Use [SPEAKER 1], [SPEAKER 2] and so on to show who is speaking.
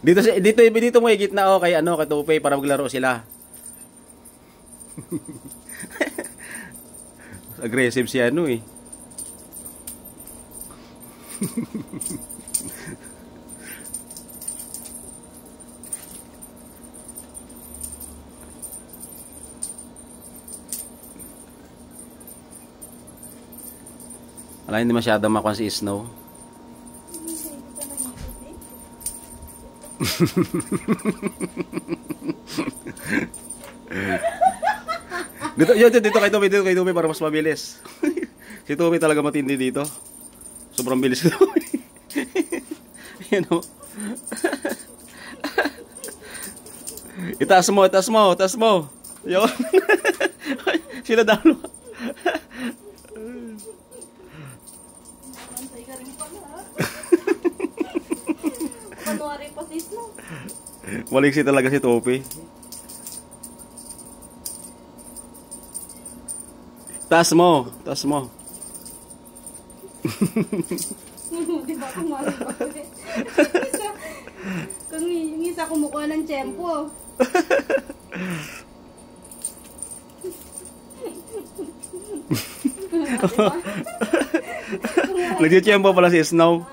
[SPEAKER 1] Dito mo higit na kay kay Tupi para maglaro sila. Aggressive si eh. Wala, hindi masyadong makuha si Snow. Dito kay Tupi para mas mabilis. Si Tupi talaga matindi dito. Sobrang bilis si Tupi. Yan o. Itaas mo. Yun. Sila dalo.
[SPEAKER 2] Mantay ka rin pala, ha? Panuwari pa si Snow.
[SPEAKER 1] Maliksi talaga si Tupi. Taas mo.
[SPEAKER 2] Di ba kumari pa ulit? Kung yung isa kumukuha ng tiyempo.
[SPEAKER 1] Nagtitiyempo pala si Snow.